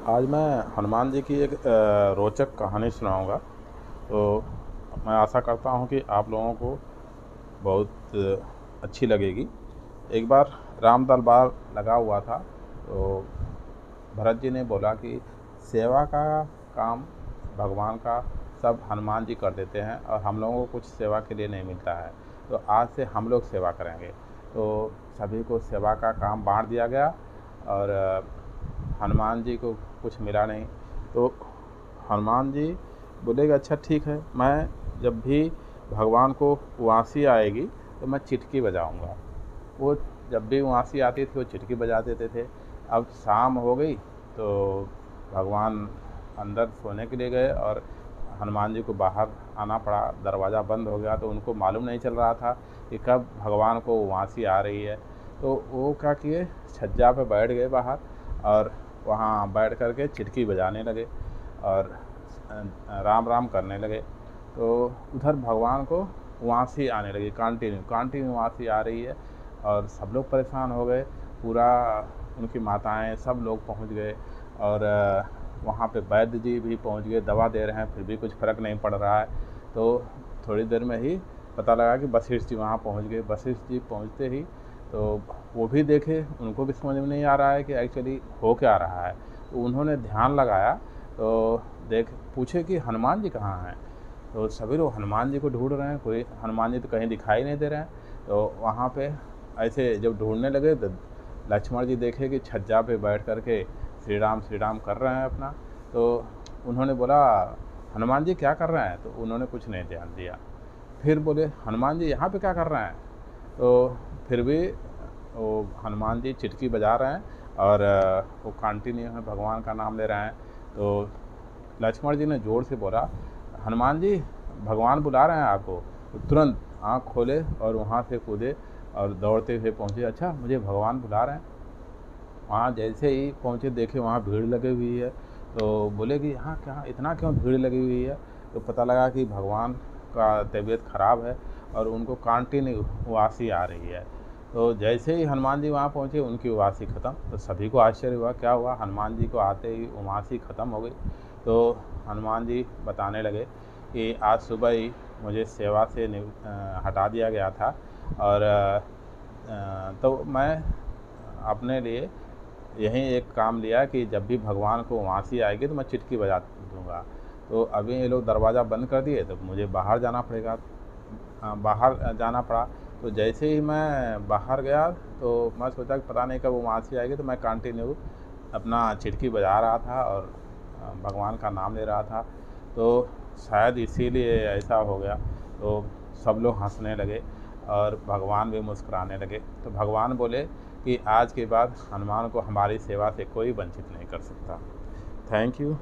आज मैं हनुमान जी की एक रोचक कहानी सुनाऊंगा। तो मैं आशा करता हूं कि आप लोगों को बहुत अच्छी लगेगी। एक बार राम दरबार लगा हुआ था, तो भरत जी ने बोला कि सेवा का काम भगवान का सब हनुमान जी कर देते हैं और हम लोगों को कुछ सेवा के लिए नहीं मिलता है, तो आज से हम लोग सेवा करेंगे। तो सभी को सेवा का काम बांट दिया गया और हनुमान जी को कुछ मिला नहीं। तो हनुमान जी बोले कि अच्छा ठीक है, मैं जब भी भगवान को उआसी आएगी तो मैं चिटकी बजाऊंगा। वो जब भी उआसी आती थी वो चिटकी बजा देते थे। अब शाम हो गई तो भगवान अंदर सोने के लिए गए और हनुमान जी को बाहर आना पड़ा। दरवाज़ा बंद हो गया तो उनको मालूम नहीं चल रहा था कि कब भगवान को उआसी आ रही है। तो वो क्या किए, छज्जा पे बैठ गए बाहर और वहाँ बैठ कर के चिटकी बजाने लगे और राम राम करने लगे। तो उधर भगवान को उआसी आने लगी, कंटिन्यू उआसी आ रही है और सब लोग परेशान हो गए। पूरा उनकी माताएं सब लोग पहुंच गए और वहाँ पे वैद्य जी भी पहुंच गए, दवा दे रहे हैं, फिर भी कुछ फ़र्क नहीं पड़ रहा है। तो थोड़ी देर में ही पता लगा कि वशिष्ठ जी वहाँ पहुँच गए। वशिष्ठ जी पहुँचते ही तो वो भी देखे, उनको भी समझ में नहीं आ रहा है कि एक्चुअली हो क्या रहा है। तो उन्होंने ध्यान लगाया तो देख पूछे कि हनुमान जी कहाँ हैं। तो सभी लोग हनुमान जी को ढूंढ रहे हैं, कोई हनुमान जी तो कहीं दिखाई नहीं दे रहे हैं। तो वहाँ पे ऐसे जब ढूंढने लगे तो लक्ष्मण जी देखे कि छज्जा पे बैठ कर के श्री राम कर रहे हैं अपना। तो उन्होंने बोला हनुमान जी क्या कर रहे हैं, तो उन्होंने कुछ नहीं ध्यान दिया। फिर बोले हनुमान जी यहाँ पे क्या कर रहे हैं। तो फिर भी वो हनुमान जी चिटकी बजा रहे हैं और वो कंटिन्यू है भगवान का नाम ले रहे हैं। तो लक्ष्मण जी ने ज़ोर से बोला हनुमान जी भगवान बुला रहे हैं आपको। तो तुरंत आँख खोले और वहाँ से कूदे और दौड़ते हुए पहुँचे, अच्छा मुझे भगवान बुला रहे हैं। वहाँ जैसे ही पहुँचे देखे वहाँ भीड़ लगी हुई है। तो बोले कि यहाँ क्या इतना क्यों भीड़ लगी हुई है। तो पता लगा कि भगवान का तबीयत ख़राब है और उनको कंटिन्यू उबासी आ रही है। तो जैसे ही हनुमान जी वहाँ पहुँचे उनकी उबासी ख़त्म। तो सभी को आश्चर्य हुआ क्या हुआ, हनुमान जी को आते ही उबासी ख़त्म हो गई। तो हनुमान जी बताने लगे कि आज सुबह ही मुझे सेवा से हटा दिया गया था और तो मैं अपने लिए यही एक काम लिया कि जब भी भगवान को उआसी आएगी तो मैं चिटकी बजा दूँगा। तो अभी ये लोग दरवाज़ा बंद कर दिए तो मुझे बाहर जाना पड़ेगा। बाहर जाना पड़ा। तो जैसे ही मैं बाहर गया तो मैं सोचा कि पता नहीं कब उआसी आएगी, तो मैं कंटिन्यू अपना चिटकी बजा रहा था और भगवान का नाम ले रहा था। तो शायद इसीलिए ऐसा हो गया। तो सब लोग हंसने लगे और भगवान भी मुस्कुराने लगे। तो भगवान बोले कि आज के बाद हनुमान को हमारी सेवा से कोई वंचित नहीं कर सकता। Thank you.